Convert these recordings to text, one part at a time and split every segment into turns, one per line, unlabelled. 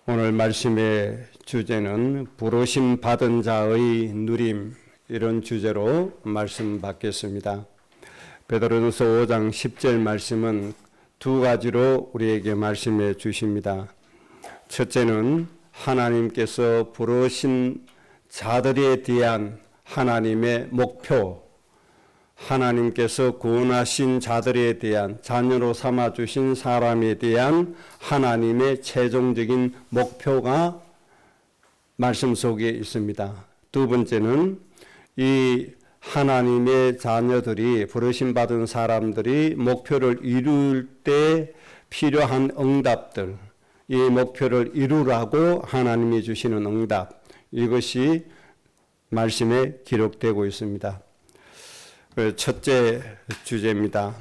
오늘 말씀의 주제는 부르심 받은 자의 누림, 이런 주제로 말씀 받겠습니다. 베드로전서 5장 10절 말씀은 두 가지로 우리에게 말씀해 주십니다. 첫째는 하나님께서 부르신 자들에 대한 하나님의 목표, 하나님께서 구원하신 자들에 대한, 자녀로 삼아주신 사람에 대한 하나님의 최종적인 목표가 말씀 속에 있습니다. 두 번째는 이 하나님의 자녀들이, 부르심 받은 사람들이 목표를 이룰 때 필요한 응답들, 이 목표를 이루라고 하나님이 주시는 응답, 이것이 말씀에 기록되고 있습니다. 첫째 주제입니다.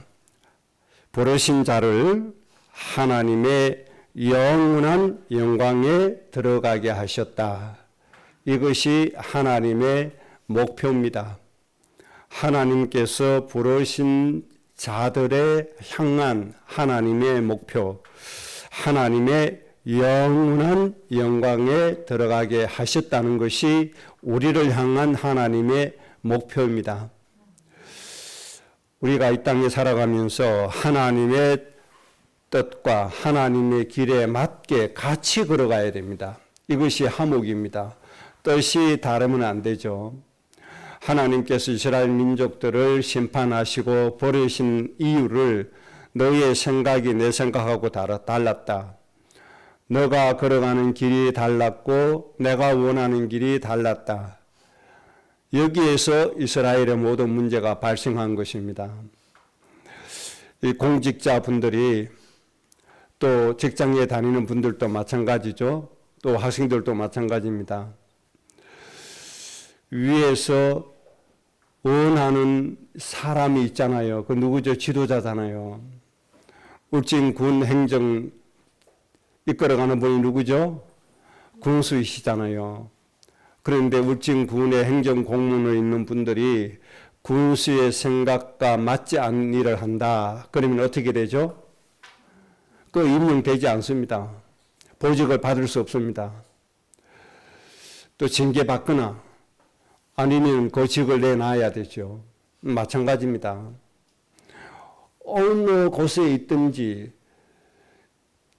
부르신 자를 하나님의 영원한 영광에 들어가게 하셨다. 이것이 하나님의 목표입니다. 하나님께서 부르신 자들에 향한 하나님의 목표, 하나님의 영원한 영광에 들어가게 하셨다는 것이 우리를 향한 하나님의 목표입니다. 우리가 이 땅에 살아가면서 하나님의 뜻과 하나님의 길에 맞게 같이 걸어가야 됩니다. 이것이 화목입니다. 뜻이 다르면 안 되죠. 하나님께서 이스라엘 민족들을 심판하시고 버리신 이유를 너의 생각이 내 생각하고 달랐다. 너가 걸어가는 길이 달랐고 내가 원하는 길이 달랐다. 여기에서 이스라엘의 모든 문제가 발생한 것입니다. 이 공직자분들이, 또 직장에 다니는 분들도 마찬가지죠. 또 학생들도 마찬가지입니다. 위에서 원하는 사람이 있잖아요. 그 누구죠? 지도자잖아요. 울진 군 행정 이끌어가는 분이 누구죠? 군수이시잖아요. 그런데 울진 군의 행정 공무원에 있는 분들이 군수의 생각과 맞지 않는 일을 한다. 그러면 어떻게 되죠? 그 임명되지 않습니다. 보직을 받을 수 없습니다. 또 징계받거나 아니면 그 직을 내놔야 되죠. 마찬가지입니다. 어느 곳에 있든지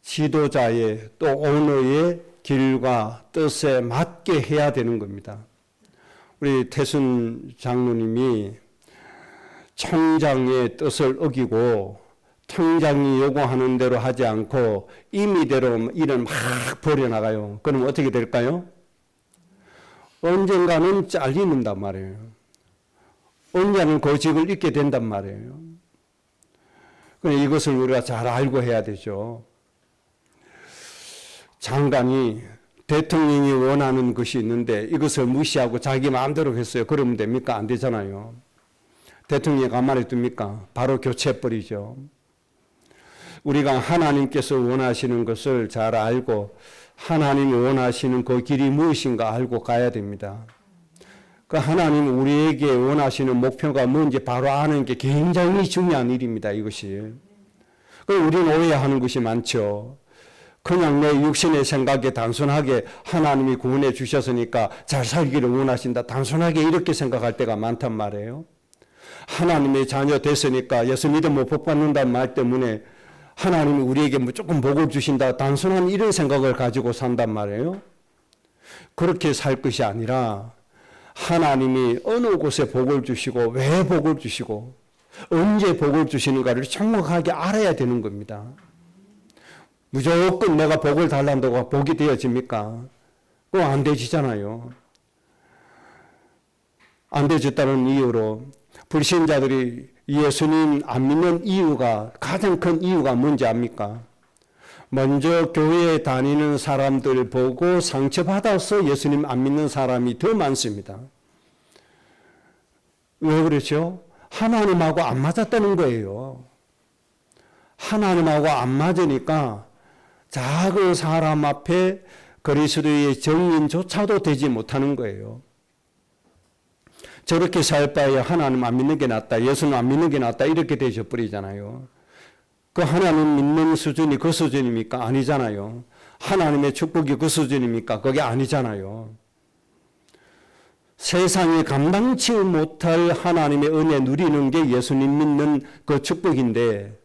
지도자의 또 오너의 길과 뜻에 맞게 해야 되는 겁니다. 우리 태순 장로님이 총장의 뜻을 어기고 총장이 요구하는 대로 하지 않고 임의대로 일을 막 벌여나가요. 그럼 어떻게 될까요? 언젠가는 잘리는단 말이에요. 언젠가는 그 직을 잊게 된단 말이에요. 그래서 이것을 우리가 잘 알고 해야 되죠. 장관이, 대통령이 원하는 것이 있는데 이것을 무시하고 자기 마음대로 했어요. 그러면 됩니까? 안 되잖아요. 대통령이 가만히 둡니까? 바로 교체해버리죠. 우리가 하나님께서 원하시는 것을 잘 알고 하나님이 원하시는 그 길이 무엇인가 알고 가야 됩니다. 그 하나님 우리에게 원하시는 목표가 뭔지 바로 아는 게 굉장히 중요한 일입니다. 이것이. 우리는 오해하는 것이 많죠. 그냥 내 육신의 생각에 단순하게 하나님이 구원해 주셨으니까 잘 살기를 원하신다. 단순하게 이렇게 생각할 때가 많단 말이에요. 하나님의 자녀 됐으니까 예수 믿으면 복 받는다는 말 때문에 하나님이 우리에게 무조건 복을 주신다. 단순한 이런 생각을 가지고 산단 말이에요. 그렇게 살 것이 아니라 하나님이 어느 곳에 복을 주시고 왜 복을 주시고 언제 복을 주시는가를 정확하게 알아야 되는 겁니다. 무조건 내가 복을 달란다고 복이 되어집니까? 그거 안 되지잖아요. 안 되졌다는 이유로 불신자들이 예수님 안 믿는 이유가, 가장 큰 이유가 뭔지 압니까? 먼저 교회에 다니는 사람들 보고 상처받아서 예수님 안 믿는 사람이 더 많습니다. 왜 그렇죠? 하나님하고 안 맞았다는 거예요. 하나님하고 안 맞으니까 작은 사람 앞에 그리스도의 정인조차도 되지 못하는 거예요. 저렇게 살 바에 하나님 안 믿는 게 낫다, 예수는 안 믿는 게 낫다, 이렇게 되셔버리잖아요. 그 하나님 믿는 수준이 그 수준입니까? 아니잖아요. 하나님의 축복이 그 수준입니까? 그게 아니잖아요. 세상이 감당치 못할 하나님의 은혜 누리는 게 예수님 믿는 그 축복인데,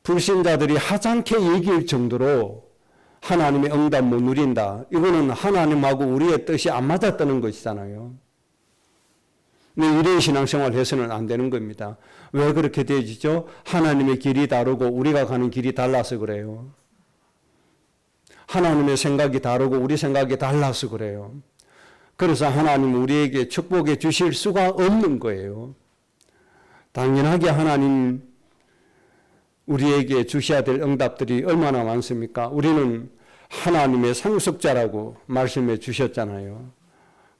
불신자들이 하찮게 얘기할 정도로 하나님의 응답 못 누린다. 이거는 하나님하고 우리의 뜻이 안 맞았다는 것이잖아요. 근데 이런 신앙생활 해서는 안 되는 겁니다. 왜 그렇게 되지죠? 하나님의 길이 다르고 우리가 가는 길이 달라서 그래요. 하나님의 생각이 다르고 우리 생각이 달라서 그래요. 그래서 하나님은 우리에게 축복해 주실 수가 없는 거예요. 당연하게 하나님 우리에게 주셔야 될 응답들이 얼마나 많습니까? 우리는 하나님의 상속자라고 말씀해 주셨잖아요.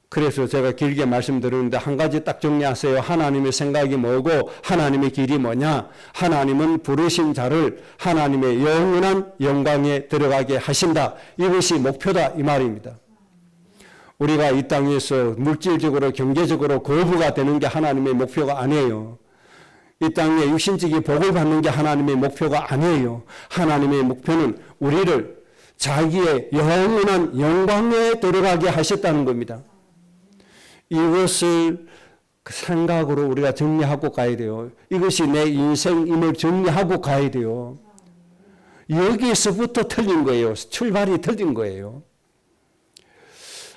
그래서 제가 길게 말씀드리는데 한 가지 딱 정리하세요. 하나님의 생각이 뭐고 하나님의 길이 뭐냐? 하나님은 부르신 자를 하나님의 영원한 영광에 들어가게 하신다. 이것이 목표다 이 말입니다. 우리가 이 땅에서 물질적으로 경제적으로 거부가 되는 게 하나님의 목표가 아니에요. 이 땅에 육신적인 복을 받는 게 하나님의 목표가 아니에요. 하나님의 목표는 우리를 자기의 영원한 영광에 들어가게 하셨다는 겁니다. 이것을 생각으로 우리가 정리하고 가야 돼요. 이것이 내 인생임을 정리하고 가야 돼요. 여기서부터 틀린 거예요. 출발이 틀린 거예요.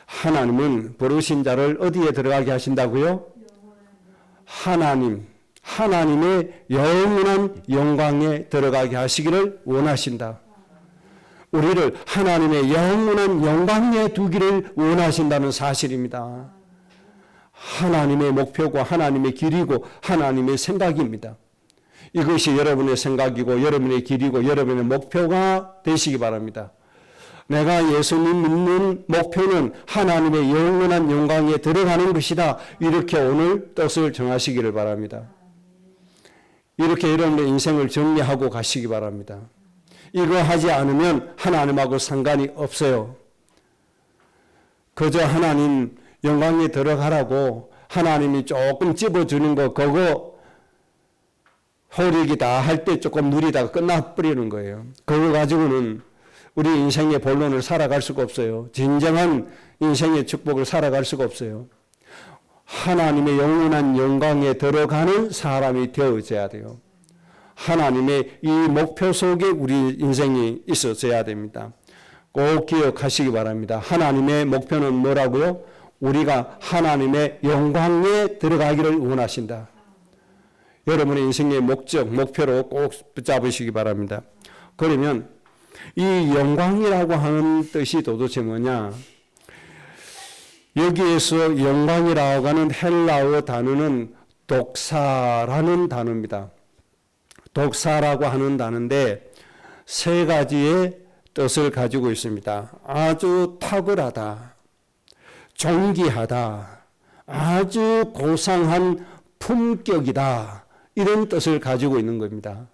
하나님은 부르신 자를 어디에 들어가게 하신다고요? 하나님의 영원한 영광에 들어가게 하시기를 원하신다. 우리를 하나님의 영원한 영광에 두기를 원하신다는 사실입니다. 하나님의 목표고 하나님의 길이고 하나님의 생각입니다. 이것이 여러분의 생각이고 여러분의 길이고 여러분의 목표가 되시기 바랍니다. 내가 예수님 믿는 목표는 하나님의 영원한 영광에 들어가는 것이다. 이렇게 오늘 뜻을 정하시기를 바랍니다. 이렇게 여러분의 인생을 정리하고 가시기 바랍니다. 이거 하지 않으면 하나님하고 상관이 없어요. 그저 하나님 영광에 들어가라고 하나님이 조금 찝어주는 거 그거 호력이다 할 때 조금 누리다가 끝나버리는 거예요. 그거 가지고는 우리 인생의 본론을 살아갈 수가 없어요. 진정한 인생의 축복을 살아갈 수가 없어요. 하나님의 영원한 영광에 들어가는 사람이 되어져야 돼요. 하나님의 이 목표 속에 우리 인생이 있어져야 됩니다. 꼭 기억하시기 바랍니다. 하나님의 목표는 뭐라고요? 우리가 하나님의 영광에 들어가기를 원하신다. 여러분의 인생의 목적, 목표로 꼭 붙잡으시기 바랍니다. 그러면 이 영광이라고 하는 뜻이 도대체 뭐냐? 여기에서 영광이라고 하는 헬라어 단어는 독사라는 단어입니다. 독사라고 하는 단어인데 세 가지의 뜻을 가지고 있습니다. 아주 탁월하다, 존귀하다, 아주 고상한 품격이다. 이런 뜻을 가지고 있는 겁니다.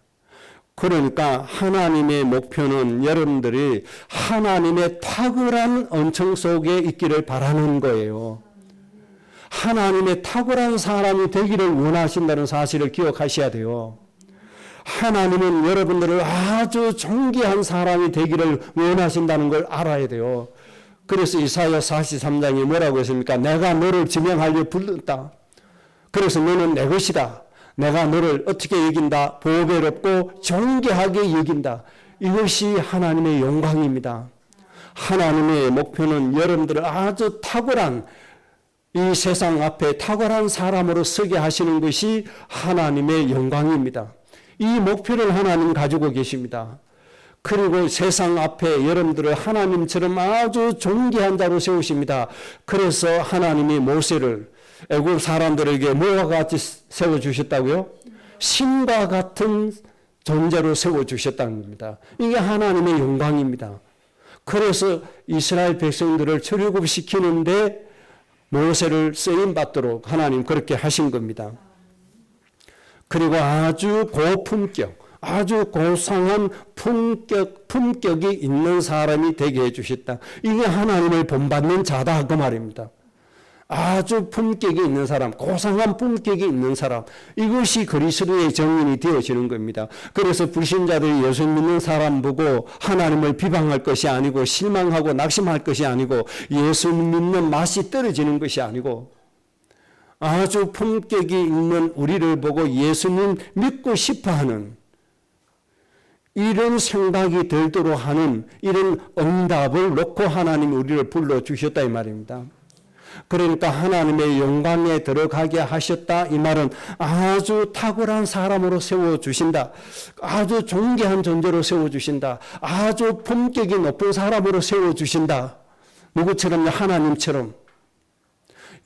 그러니까 하나님의 목표는 여러분들이 하나님의 탁월한 은총 속에 있기를 바라는 거예요. 하나님의 탁월한 사람이 되기를 원하신다는 사실을 기억하셔야 돼요. 하나님은 여러분들을 아주 존귀한 사람이 되기를 원하신다는 걸 알아야 돼요. 그래서 이사야 43장에 뭐라고 했습니까? 내가 너를 지명하려 불렀다. 그래서 너는 내 것이다. 내가 너를 어떻게 여긴다? 보배롭고 존귀하게 여긴다. 이것이 하나님의 영광입니다. 하나님의 목표는 여러분들을 아주 탁월한 이 세상 앞에 탁월한 사람으로 서게 하시는 것이 하나님의 영광입니다. 이 목표를 하나님 가지고 계십니다. 그리고 세상 앞에 여러분들을 하나님처럼 아주 존귀한 자로 세우십니다. 그래서 하나님이 모세를 애굽 사람들에게 뭐와 같이 세워주셨다고요? 신과 같은 존재로 세워주셨다는 겁니다. 이게 하나님의 영광입니다. 그래서 이스라엘 백성들을 출애굽시키는데 모세를 쓰임받도록 하나님 그렇게 하신 겁니다. 그리고 아주 고품격, 아주 고상한 품격이 있는 사람이 되게 해주셨다. 이게 하나님을 본받는 자다 그 말입니다. 아주 품격이 있는 사람, 고상한 품격이 있는 사람, 이것이 그리스도의 정인이 되어지는 겁니다. 그래서 불신자들이 예수 믿는 사람 보고 하나님을 비방할 것이 아니고 실망하고 낙심할 것이 아니고 예수 믿는 맛이 떨어지는 것이 아니고 아주 품격이 있는 우리를 보고 예수님 믿고 싶어하는 이런 생각이 들도록 하는 이런 응답을 놓고 하나님이 우리를 불러주셨다 이 말입니다. 그러니까 하나님의 영광에 들어가게 하셨다 이 말은 아주 탁월한 사람으로 세워주신다. 아주 존귀한 존재로 세워주신다. 아주 품격이 높은 사람으로 세워주신다. 누구처럼요? 하나님처럼.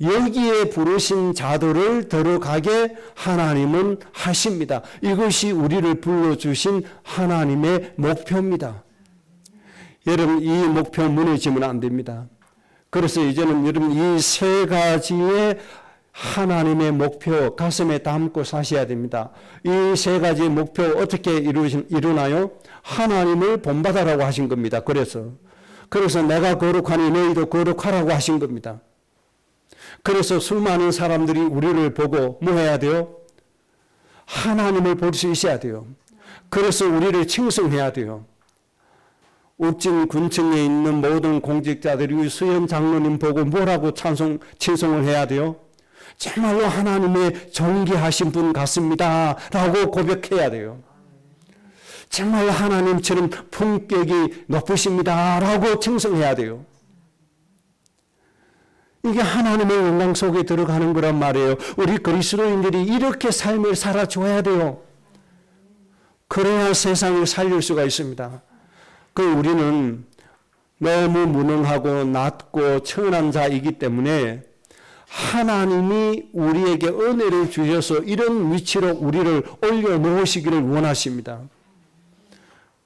여기에 부르신 자들을 들어가게 하나님은 하십니다. 이것이 우리를 불러주신 하나님의 목표입니다. 여러분, 이 목표 무너지면 안 됩니다. 그래서 이제는 여러분 이 세 가지의 하나님의 목표 가슴에 담고 사셔야 됩니다. 이 세 가지 목표 어떻게 이루나요? 하나님을 본받아라고 하신 겁니다. 그래서 내가 거룩하니 너희도 거룩하라고 하신 겁니다. 그래서 수많은 사람들이 우리를 보고 뭐 해야 돼요? 하나님을 볼 수 있어야 돼요. 그래서 우리를 칭송해야 돼요. 읍진 군청에 있는 모든 공직자들이 수현 장로님 보고 뭐라고 칭송을 해야 돼요? 정말로 하나님의 존귀하신 분 같습니다 라고 고백해야 돼요. 정말 하나님처럼 품격이 높으십니다 라고 칭송해야 돼요. 이게 하나님의 영광 속에 들어가는 거란 말이에요. 우리 그리스도인들이 이렇게 삶을 살아줘야 돼요. 그래야 세상을 살릴 수가 있습니다. 우리는 너무 무능하고 낮고 천한 자이기 때문에 하나님이 우리에게 은혜를 주셔서 이런 위치로 우리를 올려놓으시기를 원하십니다.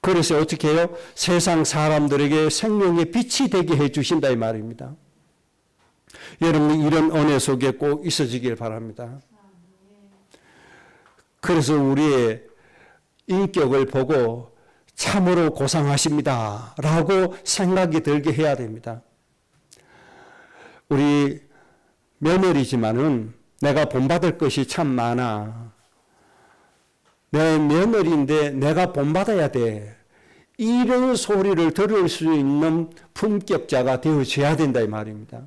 그래서 어떻게 해요? 세상 사람들에게 생명의 빛이 되게 해주신다 이 말입니다. 여러분 이런 은혜 속에 꼭 있어지길 바랍니다. 그래서 우리의 인격을 보고 참으로 고상하십니다 라고 생각이 들게 해야 됩니다. 우리 며느리지만은 내가 본받을 것이 참 많아. 내 며느리인데 내가 본받아야 돼. 이런 소리를 들을 수 있는 품격자가 되어져야 된다 이 말입니다.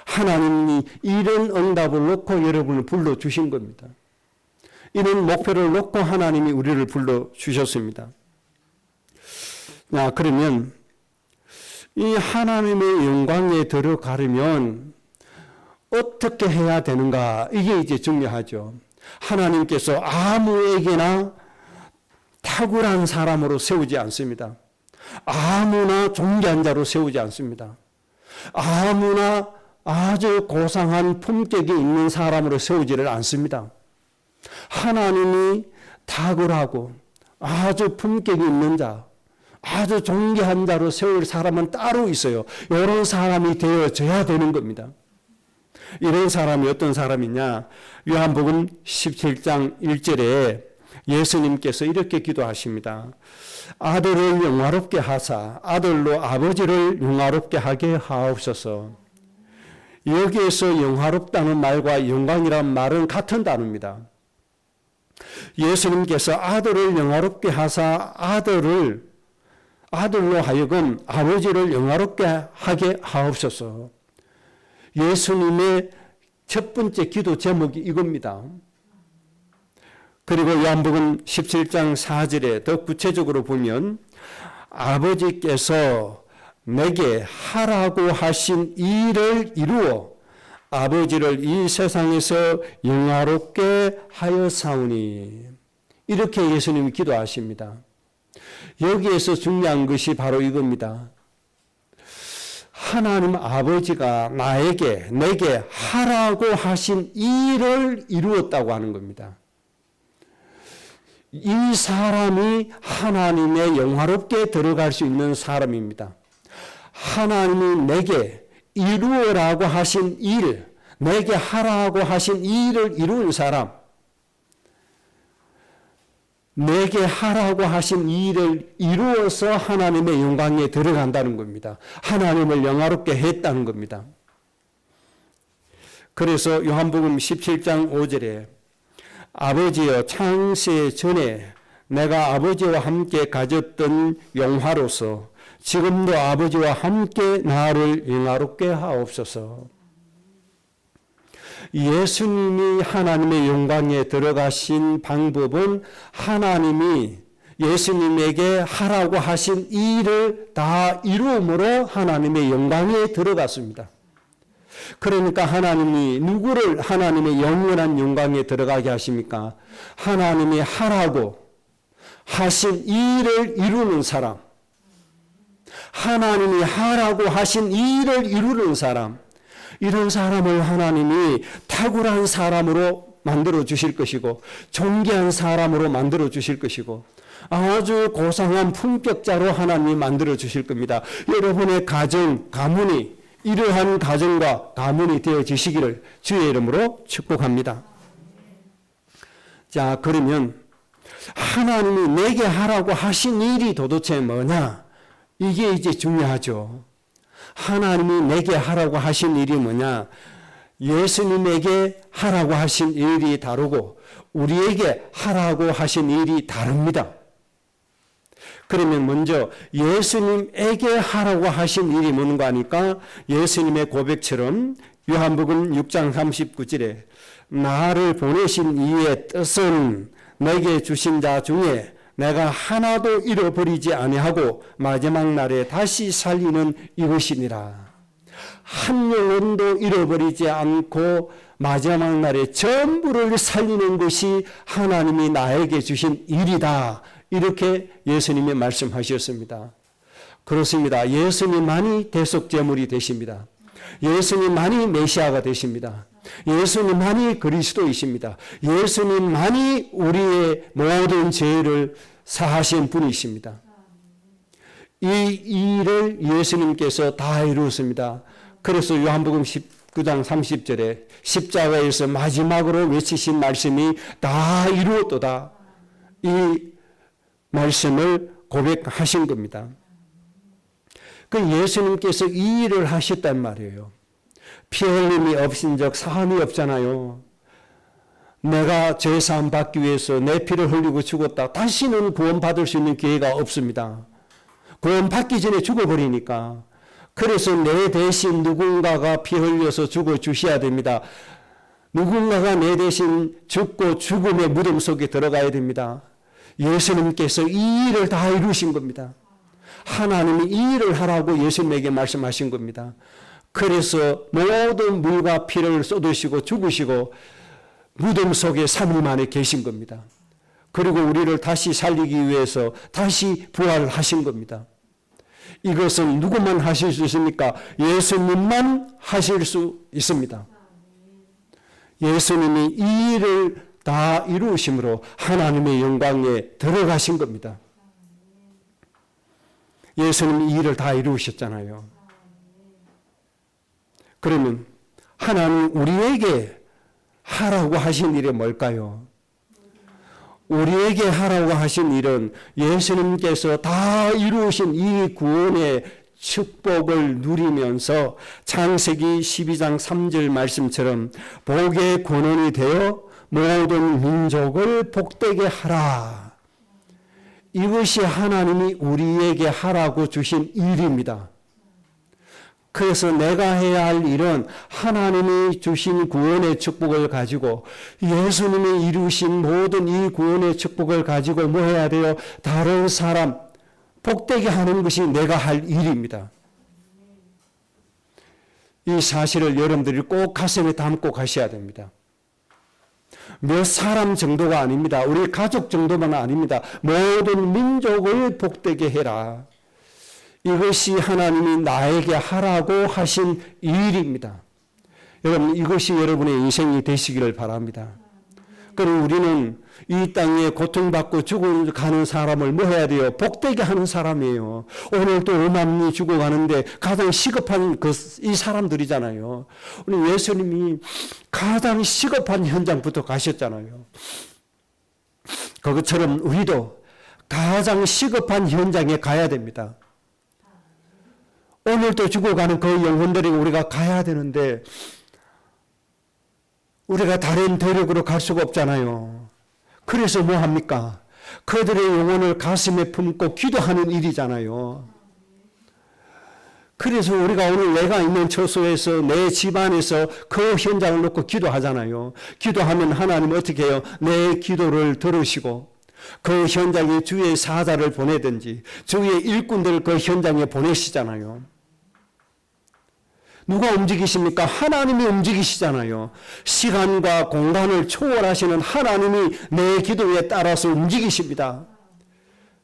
하나님이 이런 응답을 놓고 여러분을 불러주신 겁니다. 이런 목표를 놓고 하나님이 우리를 불러주셨습니다. 그러면 이 하나님의 영광에 들어가려면 어떻게 해야 되는가? 이게 이제 중요하죠. 하나님께서 아무에게나 탁월한 사람으로 세우지 않습니다. 아무나 존귀한 자로 세우지 않습니다. 아무나 아주 고상한 품격이 있는 사람으로 세우지를 않습니다. 하나님이 탁월하고 아주 품격이 있는 자, 아주 존귀한 자로 세울 사람은 따로 있어요. 이런 사람이 되어져야 되는 겁니다. 이런 사람이 어떤 사람이냐? 요한복음 17장 1절에 예수님께서 이렇게 기도하십니다. 아들을 영화롭게 하사 아들로 아버지를 영화롭게 하게 하옵소서. 여기에서 영화롭다는 말과 영광이란 말은 같은 단어입니다. 예수님께서 아들을 영화롭게 하사 아들로 하여금 아버지를 영화롭게 하게 하옵소서. 예수님의 첫 번째 기도 제목이 이겁니다. 그리고 요한복음 17장 4절에 더 구체적으로 보면 아버지께서 내게 하라고 하신 일을 이루어 아버지를 이 세상에서 영화롭게 하여사오니, 이렇게 예수님이 기도하십니다. 여기에서 중요한 것이 바로 이겁니다. 하나님 아버지가 내게 하라고 하신 일을 이루었다고 하는 겁니다. 이 사람이 하나님의 영화롭게 들어갈 수 있는 사람입니다. 하나님이 내게 이루어라고 하신 일, 내게 하라고 하신 일을 이룬 사람, 내게 하라고 하신 일을 이루어서 하나님의 영광에 들어간다는 겁니다. 하나님을 영화롭게 했다는 겁니다. 그래서 요한복음 17장 5절에 아버지여 창세 전에 내가 아버지와 함께 가졌던 영화로서 지금도 아버지와 함께 나를 영화롭게 하옵소서. 예수님이 하나님의 영광에 들어가신 방법은 하나님이 예수님에게 하라고 하신 일을 다 이루음으로 하나님의 영광에 들어갔습니다. 그러니까 하나님이 누구를 하나님의 영원한 영광에 들어가게 하십니까? 하나님이 하라고 하신 일을 이루는 사람, 하나님이 하라고 하신 일을 이루는 사람, 이런 사람을 하나님이 탁월한 사람으로 만들어 주실 것이고 존귀한 사람으로 만들어 주실 것이고 아주 고상한 품격자로 하나님이 만들어 주실 겁니다. 여러분의 가정, 가문이 이러한 가정과 가문이 되어지시기를 주의 이름으로 축복합니다. 자, 그러면 하나님이 내게 하라고 하신 일이 도대체 뭐냐? 이게 이제 중요하죠. 하나님이 내게 하라고 하신 일이 뭐냐? 예수님에게 하라고 하신 일이 다르고 우리에게 하라고 하신 일이 다릅니다. 그러면 먼저 예수님에게 하라고 하신 일이 뭔가 하니까 예수님의 고백처럼 요한복음 6장 39절에 나를 보내신 이의 뜻은 내게 주신 자 중에 내가 하나도 잃어버리지 아니하고 마지막 날에 다시 살리는 이것이니라. 한 영혼도 잃어버리지 않고 마지막 날에 전부를 살리는 것이 하나님이 나에게 주신 일이다. 이렇게 예수님이 말씀하셨습니다. 그렇습니다. 예수님만이 대속제물이 되십니다. 예수님만이 메시아가 되십니다. 예수님만이 그리스도이십니다. 예수님만이 우리의 모든 죄를 사하신 분이십니다. 이 일을 예수님께서 다 이루었습니다. 그래서 요한복음 19장 30절에 십자가에서 마지막으로 외치신 말씀이 다 이루었도다. 이 말씀을 고백하신 겁니다. 그 예수님께서 이 일을 하셨단 말이에요. 피 흘림이 없인 적 사함이 없잖아요. 내가 죄사함 받기 위해서 내 피를 흘리고 죽었다. 다시는 구원받을 수 있는 기회가 없습니다. 구원받기 전에 죽어버리니까. 그래서 내 대신 누군가가 피 흘려서 죽어주셔야 됩니다. 누군가가 내 대신 죽고 죽음의 무덤 속에 들어가야 됩니다. 예수님께서 이 일을 다 이루신 겁니다. 하나님이 이 일을 하라고 예수님에게 말씀하신 겁니다. 그래서 모든 물과 피를 쏟으시고 죽으시고 무덤 속에 3일 만에 계신 겁니다. 그리고 우리를 다시 살리기 위해서 다시 부활하신 겁니다. 이것은 누구만 하실 수 있습니까? 예수님만 하실 수 있습니다. 예수님이 이 일을 다 이루심으로 하나님의 영광에 들어가신 겁니다. 예수님이 이 일을 다 이루셨잖아요. 그러면 하나님 우리에게 하라고 하신 일이 뭘까요? 우리에게 하라고 하신 일은 예수님께서 다 이루신 이 구원의 축복을 누리면서 창세기 12장 3절 말씀처럼 복의 근원이 되어 모든 민족을 복되게 하라. 이것이 하나님이 우리에게 하라고 주신 일입니다. 그래서 내가 해야 할 일은 하나님이 주신 구원의 축복을 가지고 예수님이 이루신 모든 이 구원의 축복을 가지고 뭐 해야 돼요? 다른 사람 복되게 하는 것이 내가 할 일입니다. 이 사실을 여러분들이 꼭 가슴에 담고 가셔야 됩니다. 몇 사람 정도가 아닙니다. 우리 가족 정도만 아닙니다. 모든 민족을 복되게 해라. 이것이 하나님이 나에게 하라고 하신 일입니다. 여러분, 이것이 여러분의 인생이 되시기를 바랍니다. 그럼 우리는 이 땅에 고통받고 죽어가는 사람을 뭐 해야 돼요? 복되게 하는 사람이에요. 오늘 또 5만이 죽어가는데 가장 시급한 이 사람들이잖아요. 우리 예수님이 가장 시급한 현장부터 가셨잖아요. 그것처럼 우리도 가장 시급한 현장에 가야 됩니다. 오늘 또 죽어가는 그 영혼들이 우리가 가야 되는데 우리가 다른 대륙으로 갈 수가 없잖아요. 그래서 뭐 합니까? 그들의 영혼을 가슴에 품고 기도하는 일이잖아요. 그래서 우리가 오늘 내가 있는 처소에서 내 집안에서 그 현장을 놓고 기도하잖아요. 기도하면 하나님 어떻게 해요? 내 기도를 들으시고 그 현장에 주의 사자를 보내든지 주의 일꾼들을 그 현장에 보내시잖아요. 누가 움직이십니까? 하나님이 움직이시잖아요. 시간과 공간을 초월하시는 하나님이 내 기도에 따라서 움직이십니다.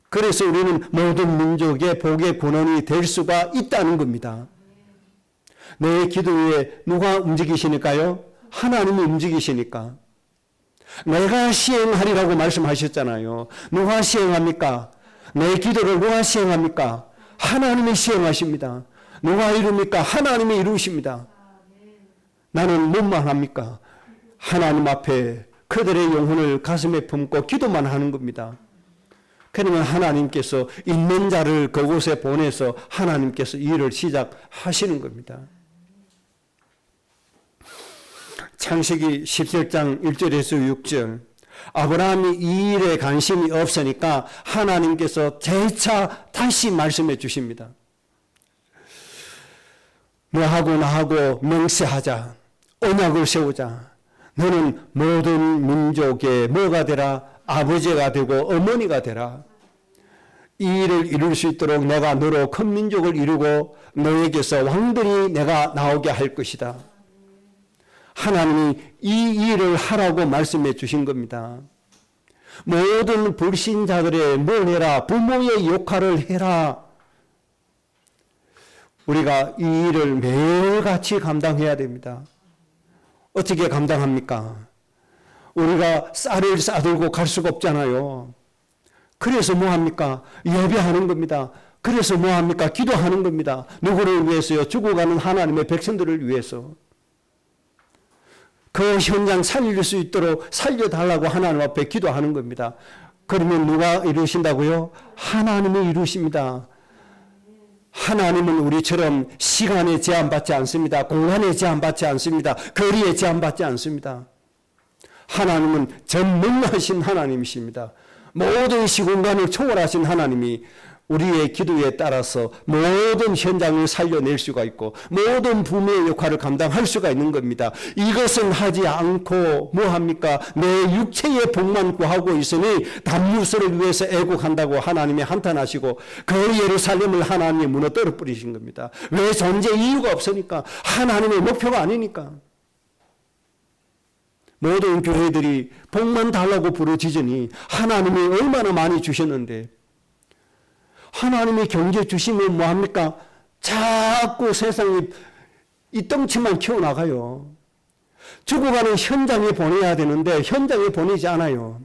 그래서 우리는 모든 민족의 복의 근원이 될 수가 있다는 겁니다. 내 기도에 누가 움직이시니까요? 하나님이 움직이시니까. 내가 시행하리라고 말씀하셨잖아요. 누가 시행합니까? 내 기도를 누가 시행합니까? 하나님이 시행하십니다. 누가 이룹니까? 하나님이 이루십니다. 나는 뭐만 합니까? 하나님 앞에 그들의 영혼을 가슴에 품고 기도만 하는 겁니다. 그러면 하나님께서 있는 자를 그곳에 보내서 하나님께서 일을 시작하시는 겁니다. 창세기 17장 1절에서 6절 아브라함이 이 일에 관심이 없으니까 하나님께서 재차 다시 말씀해 주십니다. 너하고 나하고 맹세하자. 언약을 세우자. 너는 모든 민족의 뭐가 되라? 아버지가 되고 어머니가 되라. 이 일을 이룰 수 있도록 내가 너로 큰 민족을 이루고 너에게서 왕들이 내가 나오게 할 것이다. 하나님이 이 일을 하라고 말씀해 주신 겁니다. 모든 불신자들의 뭘 해라? 부모의 역할을 해라. 우리가 이 일을 매일같이 감당해야 됩니다. 어떻게 감당합니까? 우리가 쌀을 싸들고 갈 수가 없잖아요. 그래서 뭐 합니까? 예배하는 겁니다. 그래서 뭐 합니까? 기도하는 겁니다. 누구를 위해서요? 죽어가는 하나님의 백성들을 위해서. 그 현장 살릴 수 있도록 살려달라고 하나님 앞에 기도하는 겁니다. 그러면 누가 이루신다고요? 하나님이 이루십니다. 하나님은 우리처럼 시간에 제한받지 않습니다. 공간에 제한받지 않습니다. 거리에 제한받지 않습니다. 하나님은 전능하신 하나님이십니다. 모든 시공간을 초월하신 하나님이 우리의 기도에 따라서 모든 현장을 살려낼 수가 있고 모든 부모의 역할을 감당할 수가 있는 겁니다. 이것은 하지 않고 뭐합니까? 내 육체의 복만 구하고 있으니 단무스를 위해서 애국한다고 하나님이 한탄하시고 그 예루살렘을 하나님이 무너뜨려 뿌리신 겁니다. 왜? 존재 이유가 없으니까. 하나님의 목표가 아니니까. 모든 교회들이 복만 달라고 부르짖으니 하나님이 얼마나 많이 주셨는데 하나님이 경제 주시면 뭐합니까? 자꾸 세상이 이 덩치만 키워나가요. 죽어가는 현장에 보내야 되는데 현장에 보내지 않아요.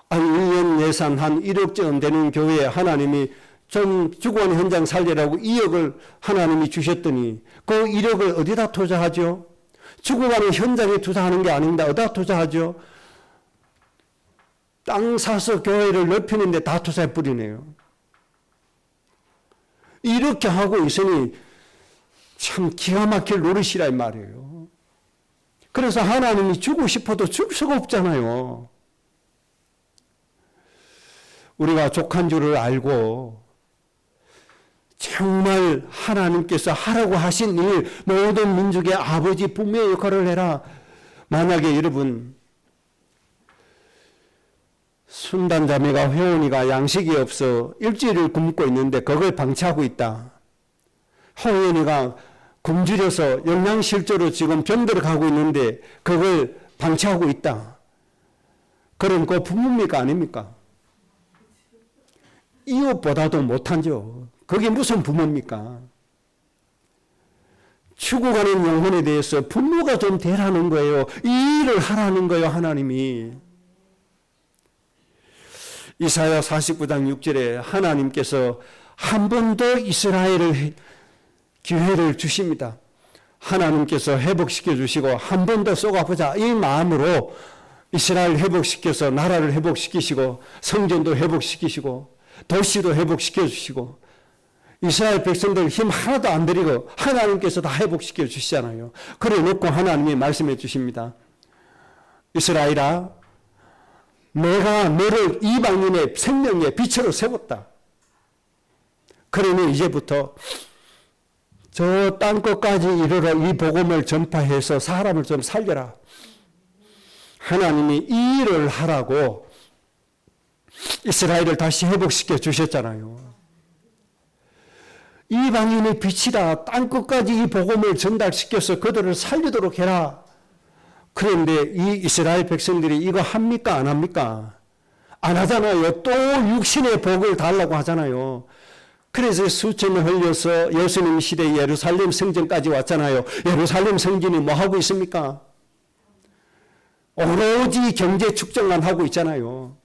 아니 1년 예산 한 1억쯤 되는 교회에 하나님이 좀 죽어가는 현장 살리라고 2억을 하나님이 주셨더니 그 1억을 어디다 투자하죠? 죽어가는 현장에 투자하는 게 아닙니다. 어디다 투자하죠? 땅 사서 교회를 넓히는데 다 투자해 버리네요. 이렇게 하고 있으니 참 기가 막힐 노릇이라 이 말이에요. 그래서 하나님이 주고 싶어도 줄 수가 없잖아요. 우리가 족한 줄을 알고 정말 하나님께서 하라고 하신 일, 모든 민족의 아버지 부모의 역할을 해라. 만약에 여러분 순단자매가 회원이가 양식이 없어 일주일을 굶고 있는데 그걸 방치하고 있다. 회원이가 굶주려서 영양실조로 지금 병들어 가고 있는데 그걸 방치하고 있다. 그럼 그 부모입니까? 아닙니까? 이웃보다도 못한죠. 그게 무슨 부모입니까? 죽어가는 영혼에 대해서 부모가 좀 되라는 거예요. 이 일을 하라는 거예요. 하나님이. 이사야 49장 6절에 하나님께서 한 번 더 이스라엘을 기회를 주십니다. 하나님께서 회복시켜 주시고 한 번 더 쏘가보자 이 마음으로 이스라엘 회복시켜서 나라를 회복시키시고 성전도 회복시키시고 도시도 회복시켜 주시고 이스라엘 백성들 힘 하나도 안 들이고 하나님께서 다 회복시켜 주시잖아요. 그래 놓고 하나님이 말씀해 주십니다. 이스라엘아, 내가 너를 이방인의 생명의 빛으로 세웠다. 그러니 이제부터 저 땅끝까지 이르러 이 복음을 전파해서 사람을 좀 살려라. 하나님이 이 일을 하라고 이스라엘을 다시 회복시켜 주셨잖아요. 이방인의 빛이라 땅끝까지 이 복음을 전달시켜서 그들을 살리도록 해라. 그런데 이 이스라엘 백성들이 이거 합니까? 안 합니까? 안 하잖아요. 또 육신의 복을 달라고 하잖아요. 그래서 수천을 흘려서 예수님 시대에 예루살렘 성전까지 왔잖아요. 예루살렘 성전이 뭐 하고 있습니까? 오로지 경제 축적만 하고 있잖아요.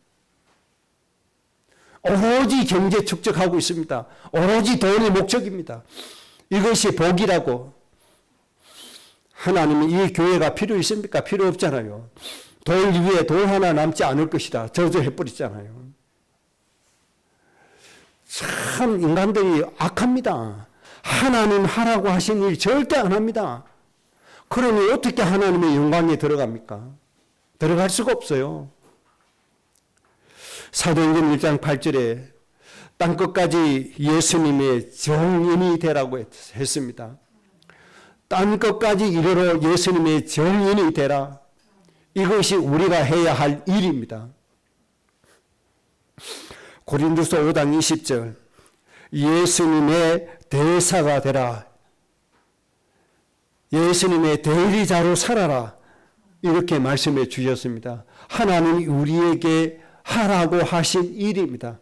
오로지 경제 축적하고 있습니다. 오로지 돈이 목적입니다. 이것이 복이라고. 하나님이 이 교회가 필요 있습니까? 필요 없잖아요. 돌 위에 돌 하나 남지 않을 것이다. 저주해버리잖아요. 참 인간들이 악합니다. 하나님 하라고 하신 일 절대 안 합니다. 그러니 어떻게 하나님의 영광에 들어갑니까? 들어갈 수가 없어요. 사도행전 1장 8절에 땅끝까지 예수님의 정인이 되라고 했습니다. 땅끝까지 이르러 예수님의 정인이 되라. 이것이 우리가 해야 할 일입니다. 고린도서 5장 20절 예수님의 대사가 되라. 예수님의 대리자로 살아라. 이렇게 말씀해 주셨습니다. 하나님이 우리에게 하라고 하신 일입니다.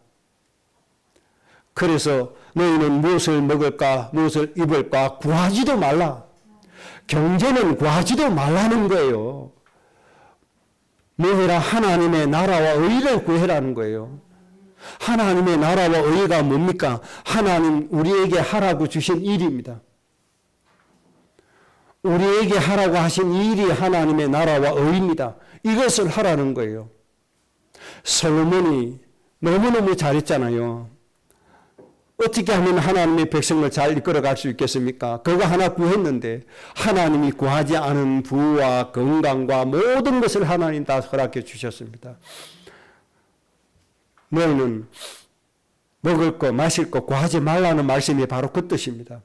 그래서 너희는 무엇을 먹을까 무엇을 입을까 구하지도 말라. 경제는 구하지도 말라는 거예요. 뭐해라? 하나님의 나라와 의를 구해라는 거예요. 하나님의 나라와 의가 뭡니까? 하나님 우리에게 하라고 주신 일입니다. 우리에게 하라고 하신 일이 하나님의 나라와 의입니다. 이것을 하라는 거예요. 솔로몬이 너무너무 잘했잖아요. 어떻게 하면 하나님의 백성을 잘 이끌어갈 수 있겠습니까? 그거 하나 구했는데 하나님이 구하지 않은 부와 건강과 모든 것을 하나님 다 허락해 주셨습니다. 너희는 먹을 거 마실 거 구하지 말라는 말씀이 바로 그 뜻입니다.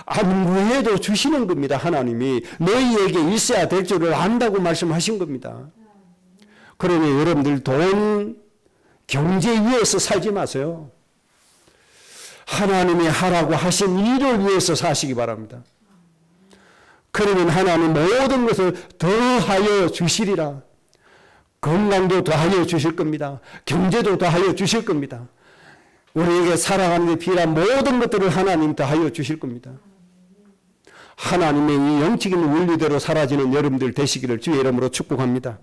안 구해도 주시는 겁니다. 하나님이 너희에게 있어야 될 줄을 안다고 말씀하신 겁니다. 그러니 여러분들 돈, 경제 위해서 살지 마세요. 하나님이 하라고 하신 일을 위해서 사시기 바랍니다. 그러면 하나님 모든 것을 더하여 주시리라. 건강도 더하여 주실 겁니다. 경제도 더하여 주실 겁니다. 우리에게 살아가는 데 필요한 모든 것들을 하나님 더하여 주실 겁니다. 하나님의 이 영적인 원리대로 사라지는 여러분들 되시기를 주의 이름으로 축복합니다.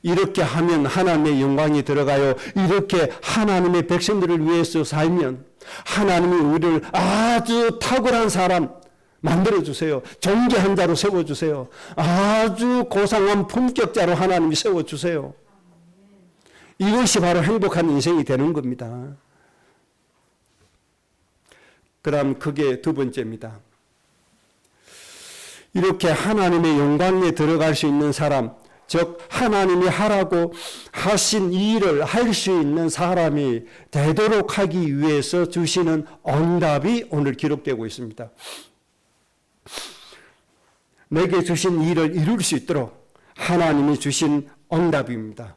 이렇게 하면 하나님의 영광이 들어가요. 이렇게 하나님의 백성들을 위해서 살면 하나님이 우리를 아주 탁월한 사람 만들어주세요. 존귀한 자로 세워주세요. 아주 고상한 품격자로 하나님이 세워주세요. 이것이 바로 행복한 인생이 되는 겁니다. 그 다음 그게 두 번째입니다. 이렇게 하나님의 영광에 들어갈 수 있는 사람, 즉 하나님이 하라고 하신 일을 할 수 있는 사람이 되도록 하기 위해서 주시는 응답이 오늘 기록되고 있습니다. 내게 주신 일을 이룰 수 있도록 하나님이 주신 응답입니다.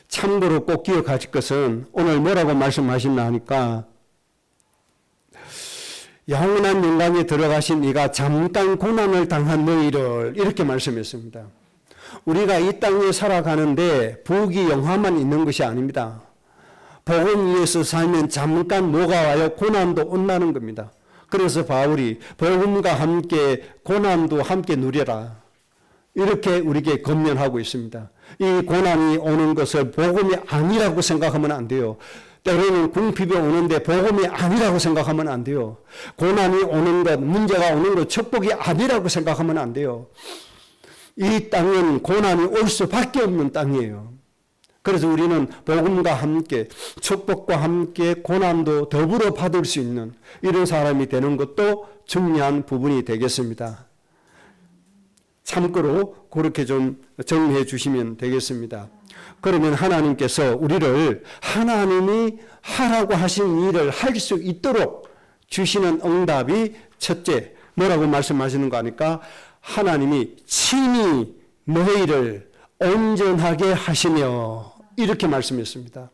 참고로 꼭 기억하실 것은 오늘 뭐라고 말씀하셨나 하니까 영원한 영광에 들어가신 이가 잠깐 고난을 당한 너희를 이렇게 말씀했습니다. 우리가 이 땅에 살아가는데 부귀 영화만 있는 것이 아닙니다. 복음 위에서 살면 잠깐 뭐가 와요? 고난도 온다는 겁니다. 그래서 바울이 복음과 함께 고난도 함께 누려라. 이렇게 우리에게 권면하고 있습니다. 이 고난이 오는 것을 복음이 아니라고 생각하면 안 돼요. 때로는 궁핍이 오는데 복음이 아니라고 생각하면 안 돼요. 고난이 오는 것, 문제가 오는 것, 축복이 아니라고 생각하면 안 돼요. 이 땅은 고난이 올 수밖에 없는 땅이에요. 그래서 우리는 복음과 함께 축복과 함께 고난도 더불어 받을 수 있는 이런 사람이 되는 것도 중요한 부분이 되겠습니다. 참고로 그렇게 좀 정리해 주시면 되겠습니다. 그러면 하나님께서 우리를 하나님이 하라고 하신 일을 할 수 있도록 주시는 응답이 첫째, 뭐라고 말씀하시는 거 아니까? 하나님이 친히 너희를 온전하게 하시며, 이렇게 말씀했습니다.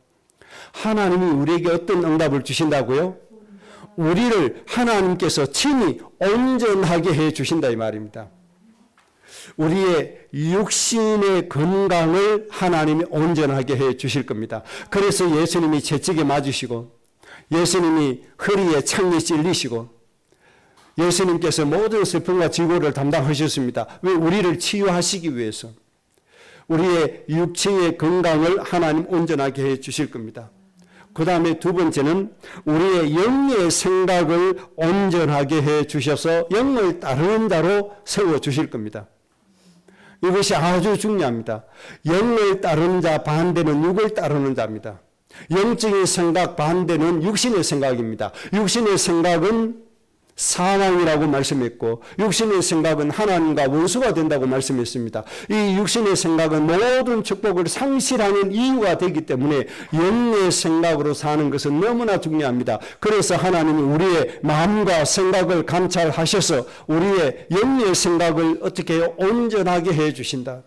하나님이 우리에게 어떤 응답을 주신다고요? 우리를 하나님께서 친히 온전하게 해 주신다 이 말입니다. 우리의 육신의 건강을 하나님이 온전하게 해 주실 겁니다. 그래서 예수님이 채찍에 맞으시고, 예수님이 허리에 창이 찔리시고, 예수님께서 모든 슬픔과 지고를 담당하셨습니다. 왜? 우리를 치유하시기 위해서. 우리의 육체의 건강을 하나님 온전하게 해 주실 겁니다. 그 다음에 두 번째는 우리의 영의 생각을 온전하게 해 주셔서 영을 따르는 자로 세워 주실 겁니다. 이것이 아주 중요합니다. 영을 따르는 자 반대는 육을 따르는 자입니다. 영적인 생각 반대는 육신의 생각입니다. 육신의 생각은 사망이라고 말씀했고, 육신의 생각은 하나님과 원수가 된다고 말씀했습니다. 이 육신의 생각은 모든 축복을 상실하는 이유가 되기 때문에 영의 생각으로 사는 것은 너무나 중요합니다. 그래서 하나님이 우리의 마음과 생각을 감찰하셔서 우리의 영의 생각을 어떻게 해요? 온전하게 해 주신다.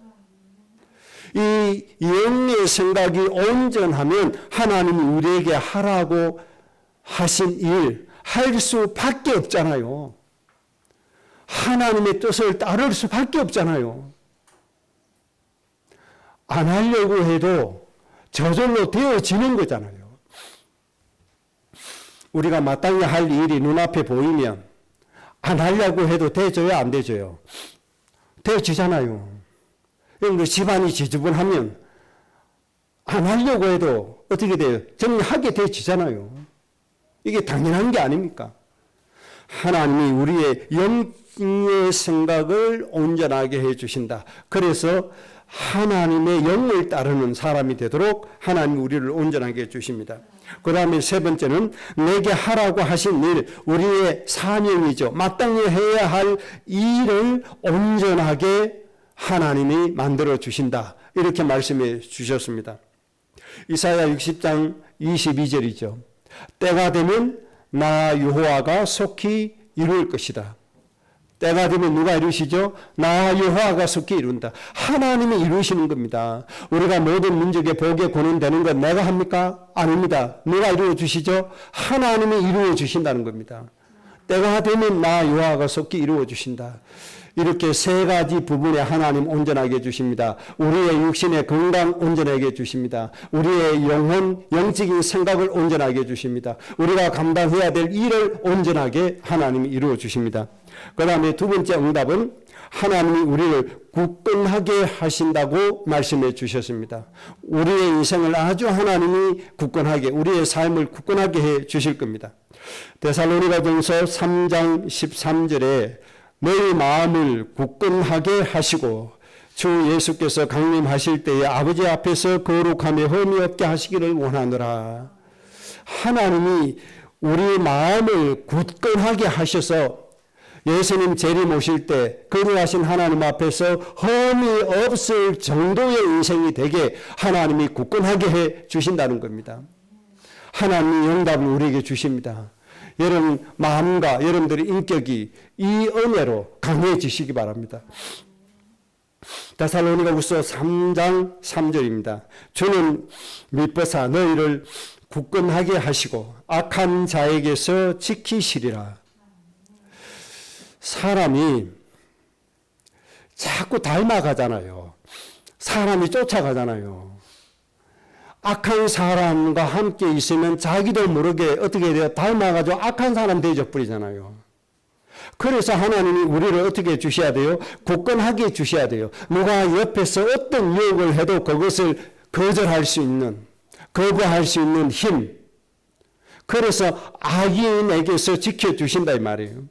이 영의 생각이 온전하면 하나님이 우리에게 하라고 하신 일, 할 수밖에 없잖아요. 하나님의 뜻을 따를 수밖에 없잖아요. 안 하려고 해도 저절로 되어지는 거잖아요. 우리가 마땅히 할 일이 눈앞에 보이면 안 하려고 해도 되져요, 안 되져요? 되어지잖아요. 그러니까 집안이 지저분하면 안 하려고 해도 어떻게 돼요? 정리하게 되어지잖아요. 이게 당연한 게 아닙니까? 하나님이 우리의 영의 생각을 온전하게 해 주신다. 그래서 하나님의 영을 따르는 사람이 되도록 하나님이 우리를 온전하게 해 주십니다. 그 다음에 세 번째는 내게 하라고 하신 일, 우리의 사명이죠. 마땅히 해야 할 일을 온전하게 하나님이 만들어 주신다. 이렇게 말씀해 주셨습니다. 이사야 60장 22절이죠. 때가 되면 나 여호와가 속히 이룰 것이다. 때가 되면 누가 이루시죠? 나 여호와가 속히 이룬다. 하나님이 이루시는 겁니다. 우리가 모든 민족의 복에 권한되는 건 내가 합니까? 아닙니다. 누가 이루어 주시죠? 하나님이 이루어 주신다는 겁니다. 때가 되면 나 여호와가 속히 이루어 주신다. 이렇게 세 가지 부분에 하나님 온전하게 해주십니다. 우리의 육신의 건강 온전하게 해주십니다. 우리의 영혼, 영적인 생각을 온전하게 해주십니다. 우리가 감당해야 될 일을 온전하게 하나님이 이루어 주십니다. 그 다음에 두 번째 응답은 하나님이 우리를 굳건하게 하신다고 말씀해 주셨습니다. 우리의 인생을 아주 하나님이 굳건하게, 우리의 삶을 굳건하게 해 주실 겁니다. 데살로니가전서 3장 13절에 너희 마음을 굳건하게 하시고 주 예수께서 강림하실 때에 아버지 앞에서 거룩하며 흠이 없게 하시기를 원하노라. 하나님이 우리 마음을 굳건하게 하셔서 예수님 재림 오실 때 거룩하신 하나님 앞에서 흠이 없을 정도의 인생이 되게 하나님이 굳건하게 해 주신다는 겁니다. 하나님이 응답을 우리에게 주십니다. 여러분 마음과 여러분들의 인격이 이 은혜로 강해지시기 바랍니다. 데살로니가후서 3장 3절입니다. 주는 미쁘사 너희를 굳건하게 하시고 악한 자에게서 지키시리라. 사람이 자꾸 닮아가잖아요. 사람이 쫓아가잖아요. 악한 사람과 함께 있으면 자기도 모르게 어떻게 돼요? 닮아가지고 악한 사람 되어버리잖아요. 그래서 하나님이 우리를 어떻게 주셔야 돼요? 굳건하게 주셔야 돼요. 누가 옆에서 어떤 유혹을 해도 그것을 거절할 수 있는, 거부할 수 있는 힘. 그래서 악인에게서 지켜주신다 이 말이에요.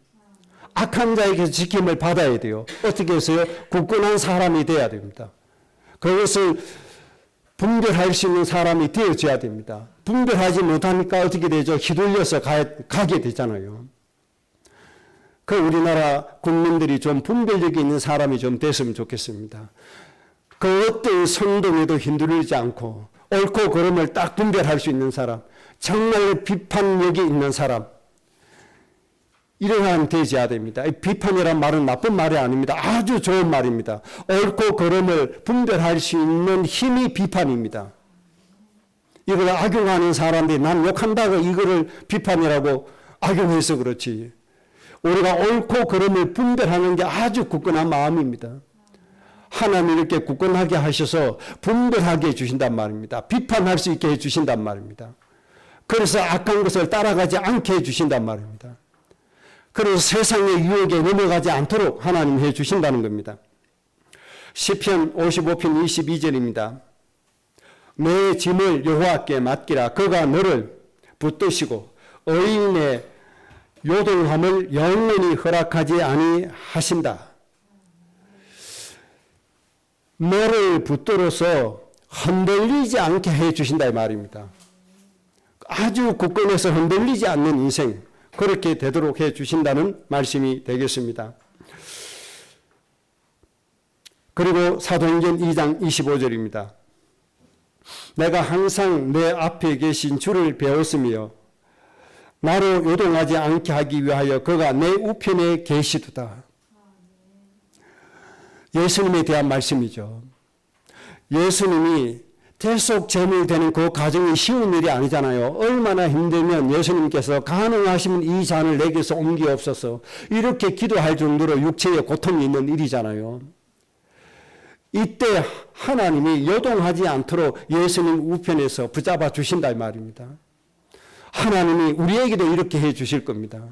악한 자에게서 지킴을 받아야 돼요. 어떻게 해서요? 굳건한 사람이 돼야 됩니다. 그것을 분별할 수 있는 사람이 되어져야 됩니다. 분별하지 못하니까 어떻게 되죠? 휘둘려서 가게 되잖아요. 그 우리나라 국민들이 좀 분별력이 있는 사람이 좀 됐으면 좋겠습니다. 그 어떤 선동에도 흔들리지 않고 옳고 그름을 딱 분별할 수 있는 사람, 정말 비판력이 있는 사람, 이런 사람 되어야 됩니다. 비판이란 말은 나쁜 말이 아닙니다. 아주 좋은 말입니다. 옳고 그름을 분별할 수 있는 힘이 비판입니다. 이걸 악용하는 사람들이 난 욕한다고 이거를 비판이라고 악용해서 그렇지. 우리가 옳고 그름을 분별하는 게 아주 굳건한 마음입니다. 하나님이 이렇게 굳건하게 하셔서 분별하게 해주신단 말입니다. 비판할 수 있게 해주신단 말입니다. 그래서 악한 것을 따라가지 않게 해주신단 말입니다. 그래서 세상의 유혹에 넘어가지 않도록 하나님 해주신다는 겁니다. 시편 55편 22절입니다. 내 짐을 여호와께 맡기라. 그가 너를 붙드시고 의인의 요동함을 영원히 허락하지 아니하신다. 너를 붙들어서 흔들리지 않게 해주신다 이 말입니다. 아주 굳건해서 흔들리지 않는 인생, 그렇게 되도록 해주신다는 말씀이 되겠습니다. 그리고 사도행전 2장 25절입니다. 내가 항상 내 앞에 계신 주를 배웠으며 나로 요동하지 않게 하기 위하여 그가 내 우편에 계시도다. 예수님에 대한 말씀이죠. 예수님이 계속 제물되는 그 과정이 쉬운 일이 아니잖아요. 얼마나 힘들면 예수님께서 가능하시면 이 잔을 내게서 옮기옵소서 이렇게 기도할 정도로 육체에 고통이 있는 일이잖아요. 이때 하나님이 요동하지 않도록 예수님 우편에서 붙잡아 주신다 이 말입니다. 하나님이 우리에게도 이렇게 해 주실 겁니다.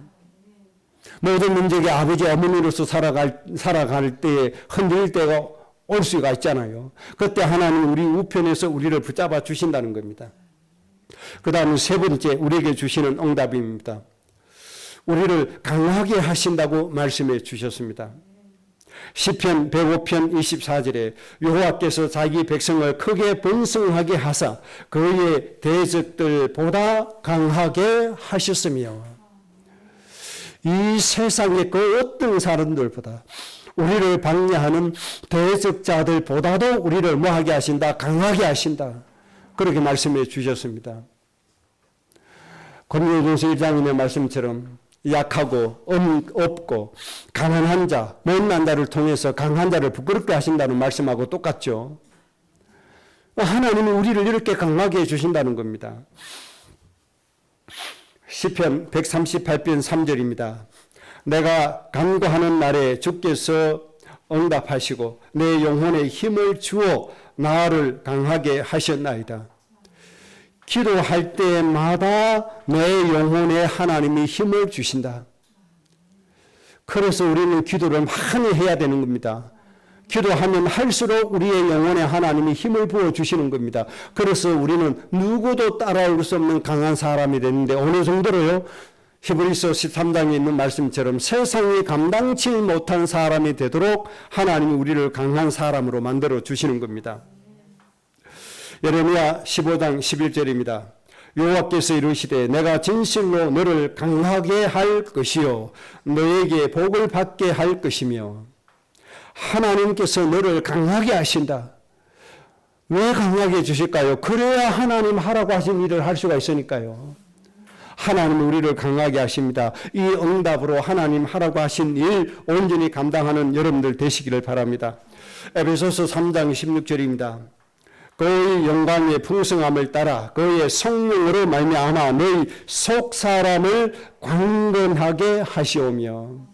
모든 문제에 아버지 어머니로서 살아갈 때에 흔들릴 때가 올 수가 있잖아요. 그때 하나님 우리 우편에서 우리를 붙잡아 주신다는 겁니다. 그 다음에 세 번째 우리에게 주시는 응답입니다. 우리를 강하게 하신다고 말씀해 주셨습니다. 시편 105편 24절에 여호와께서 자기 백성을 크게 번성하게 하사 그의 대적들보다 강하게 하셨으며 이 세상의 그 어떤 사람들보다 우리를 방해하는 대적자들보다도 우리를 뭐하게 하신다? 강하게 하신다. 그렇게 말씀해 주셨습니다. 고린도전서 1장의 말씀처럼 약하고 없고 가난한 자, 못난 자를 통해서 강한 자를 부끄럽게 하신다는 말씀하고 똑같죠. 하나님이 우리를 이렇게 강하게 해주신다는 겁니다. 시편 138편 3절입니다. 내가 간구하는 날에 주께서 응답하시고 내 영혼에 힘을 주어 나를 강하게 하셨나이다. 기도할 때마다 내 영혼에 하나님이 힘을 주신다. 그래서 우리는 기도를 많이 해야 되는 겁니다. 기도하면 할수록 우리의 영혼에 하나님이 힘을 부어주시는 겁니다. 그래서 우리는 누구도 따라올 수 없는 강한 사람이 되는데 어느 정도로요? 히브리서 13장에 있는 말씀처럼 세상이 감당치 못한 사람이 되도록 하나님이 우리를 강한 사람으로 만들어 주시는 겁니다. 예레미야 15장 11절입니다. 여호와께서 이르시되 내가 진실로 너를 강하게 할 것이요 너에게 복을 받게 할 것이며 하나님께서 너를 강하게 하신다. 왜 강하게 해주실까요? 그래야 하나님 하라고 하신 일을 할 수가 있으니까요. 하나님은 우리를 강하게 하십니다. 이 응답으로 하나님 하라고 하신 일 온전히 감당하는 여러분들 되시기를 바랍니다. 에베소서 3장 16절입니다. 그의 영광의 풍성함을 따라 그의 성령으로 말미암아 너희 속사람을 강건하게 하시오며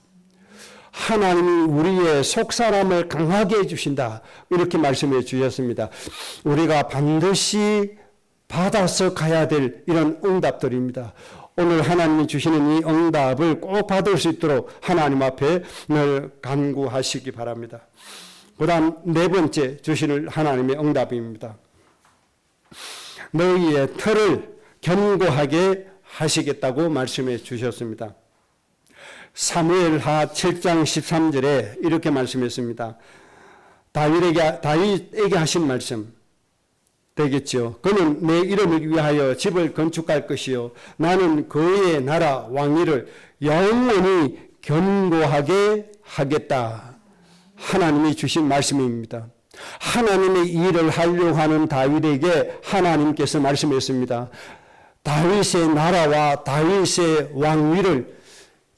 하나님이 우리의 속사람을 강하게 해주신다. 이렇게 말씀해 주셨습니다. 우리가 반드시 받아서 가야 될 이런 응답들입니다. 오늘 하나님이 주시는 이 응답을 꼭 받을 수 있도록 하나님 앞에 늘 간구하시기 바랍니다. 그 다음 네 번째 주시는 하나님의 응답입니다. 너희의 털을 견고하게 하시겠다고 말씀해 주셨습니다. 사무엘하 7장 13절에 이렇게 말씀했습니다. 다윗에게 하신 말씀. 되겠죠. 그는 내 이름을 위하여 집을 건축할 것이요 나는 그의 나라 왕위를 영원히 견고하게 하겠다. 하나님이 주신 말씀입니다. 하나님의 일을 하려고 하는 다윗에게 하나님께서 말씀했습니다. 다윗의 나라와 다윗의 왕위를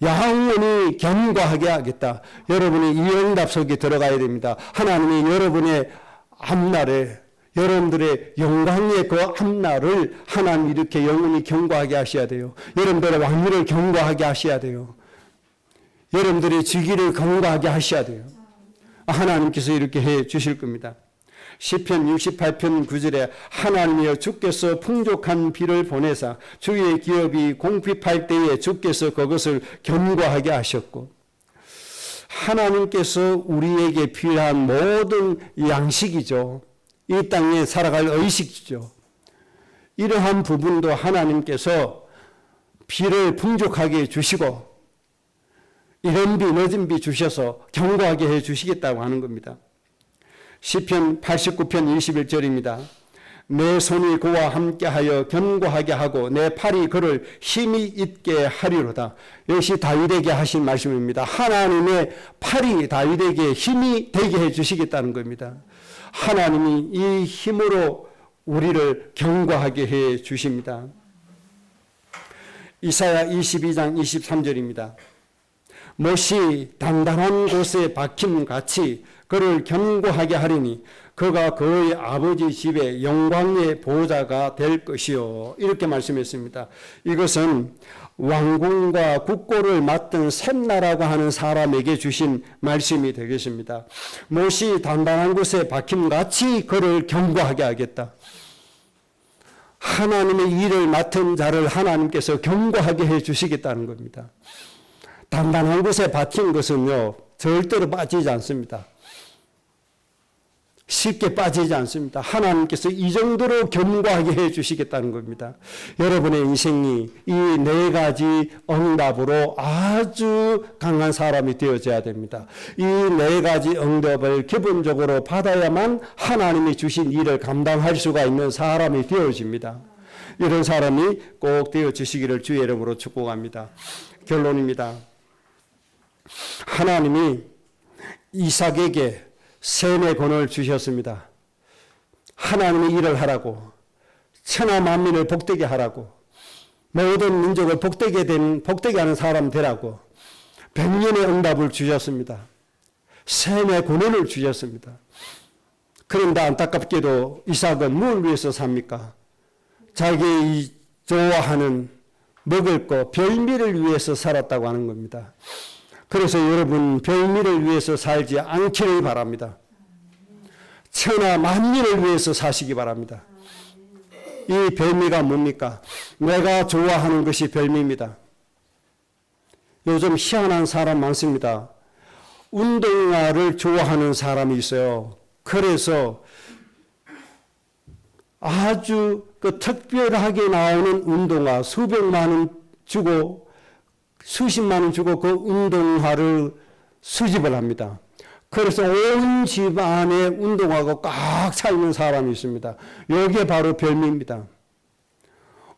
영원히 견고하게 하겠다. 여러분이 이 응답 속에 들어가야 됩니다. 하나님이 여러분의 앞날에 여러분들의 영광의 그 앞날을 하나님 이렇게 영원히 견고하게 하셔야 돼요. 여러분들의 왕위를 견고하게 하셔야 돼요. 여러분들의 직위를 견고하게 하셔야 돼요. 하나님께서 이렇게 해 주실 겁니다. 시편 68편 9절에 하나님이여 주께서 풍족한 비를 보내사 주의 기업이 공핍할 때에 주께서 그것을 견고하게 하셨고 하나님께서 우리에게 필요한 모든 양식이죠. 이 땅에 살아갈 의식이죠. 이러한 부분도 하나님께서 비를 풍족하게 주시고 이런 비 늦은 비 주셔서 견고하게 해 주시겠다고 하는 겁니다. 시편 89편 21절입니다. 내 손이 그와 함께하여 견고하게 하고 내 팔이 그를 힘이 있게 하리로다. 역시 다윗에게 하신 말씀입니다. 하나님의 팔이 다윗에게 힘이 되게 해 주시겠다는 겁니다. 하나님이 이 힘으로 우리를 견고하게 해 주십니다. 이사야 22장 23절입니다. 못이 단단한 곳에 박힘같이 그를 견고하게 하리니 그가 그의 아버지 집의 영광의 보호자가 될 것이요. 이렇게 말씀했습니다. 이것은 왕궁과 국고를 맡은 셈나라고 하는 사람에게 주신 말씀이 되겠습니다. 못이 단단한 곳에 박힘같이 그를 견고하게 하겠다. 하나님의 일을 맡은 자를 하나님께서 견고하게 해 주시겠다는 겁니다. 단단한 곳에 박힌 것은요 절대로 빠지지 않습니다. 쉽게 빠지지 않습니다. 하나님께서 이 정도로 견고하게 해 주시겠다는 겁니다. 여러분의 인생이 이 네 가지 응답으로 아주 강한 사람이 되어져야 됩니다. 이 네 가지 응답을 기본적으로 받아야만 하나님이 주신 일을 감당할 수가 있는 사람이 되어집니다. 이런 사람이 꼭 되어주시기를 주의 이름으로 축복합니다. 결론입니다. 하나님이 이삭에게 셈의 권을 주셨습니다. 하나님의 일을 하라고, 천하 만민을 복되게 하라고, 모든 민족을 복되게 하는 사람 되라고 100년의 응답을 주셨습니다. 셈의 권한을 주셨습니다. 그런데 안타깝게도 이삭은 뭘 위해서 삽니까? 자기 좋아하는 먹을 거 별미를 위해서 살았다고 하는 겁니다. 그래서 여러분 별미를 위해서 살지 않기를 바랍니다. 천하 만민을 위해서 사시기 바랍니다. 이 별미가 뭡니까? 내가 좋아하는 것이 별미입니다. 요즘 희한한 사람 많습니다. 운동화를 좋아하는 사람이 있어요. 그래서 아주 특별하게 나오는 운동화 수백만 원 주고 수십만 원 주고 그 운동화를 수집을 합니다. 그래서 온 집안에 운동화가 꽉 차 있는 사람이 있습니다. 이게 바로 별미입니다.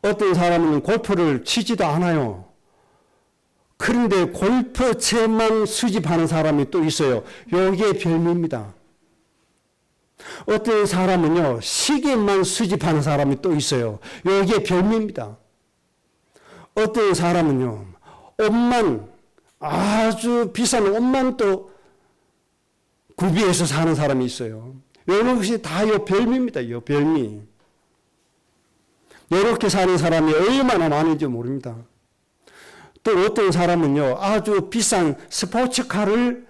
어떤 사람은 골프를 치지도 않아요. 그런데 골프채만 수집하는 사람이 또 있어요. 이게 별미입니다. 어떤 사람은요, 시계만 수집하는 사람이 또 있어요. 이게 별미입니다. 어떤 사람은요, 옷만, 아주 비싼 옷만 또 구비해서 사는 사람이 있어요. 이런 것이 다 요 별미입니다. 요 별미. 이렇게 사는 사람이 얼마나 많은지 모릅니다. 또 어떤 사람은요, 아주 비싼 스포츠카를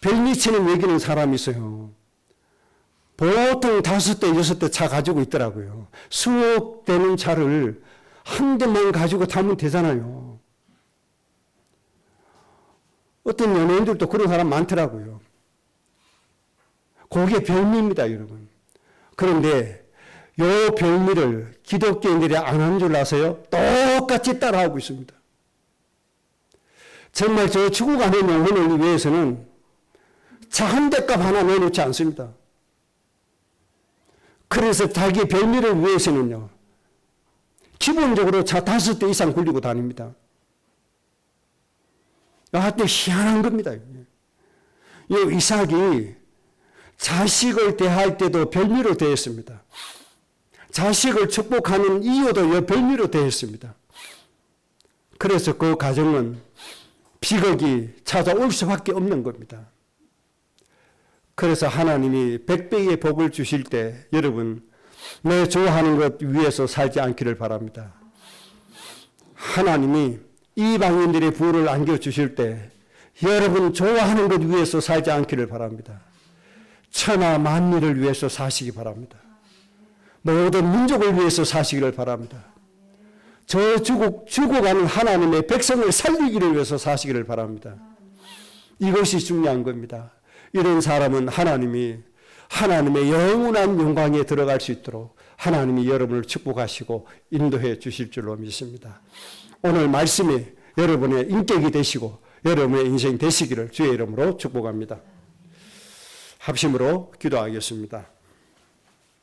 별미치는 여기는 사람이 있어요. 보통 5대, 6대 차 가지고 있더라고요. 수억 되는 차를 한 대만 가지고 타면 되잖아요. 어떤 연예인들도 그런 사람 많더라고요. 그게 별미입니다, 여러분. 그런데 요 별미를 기독교인들이 안 한 줄 아세요? 똑같이 따라하고 있습니다. 정말 저 죽어가는 영혼을 위해서는 차 한 대값 하나 내놓지 않습니다. 그래서 자기 별미를 위해서는요, 기본적으로 차 5대 이상 굴리고 다닙니다. 하여튼 희한한 겁니다. 이 이삭이 자식을 대할 때도 별미로 대했습니다. 자식을 축복하는 이유도 별미로 대했습니다. 그래서 그 가정은 비극이 찾아올 수밖에 없는 겁니다. 그래서 하나님이 100배의 복을 주실 때 여러분 내 좋아하는 것 위해서 살지 않기를 바랍니다. 하나님이 이방인들의 부를 안겨주실 때 여러분 좋아하는 것 위해서 살지 않기를 바랍니다. 천하 만민을 위해서 사시기 바랍니다. 모든 민족을 위해서 사시기를 바랍니다. 저 죽어가는 하나님의 백성을 살리기를 위해서 사시기를 바랍니다. 이것이 중요한 겁니다. 이런 사람은 하나님의 영원한 영광에 들어갈 수 있도록 하나님이 여러분을 축복하시고 인도해 주실 줄로 믿습니다. 오늘 말씀이 여러분의 인격이 되시고 여러분의 인생 되시기를 주의 이름으로 축복합니다. 합심으로 기도하겠습니다.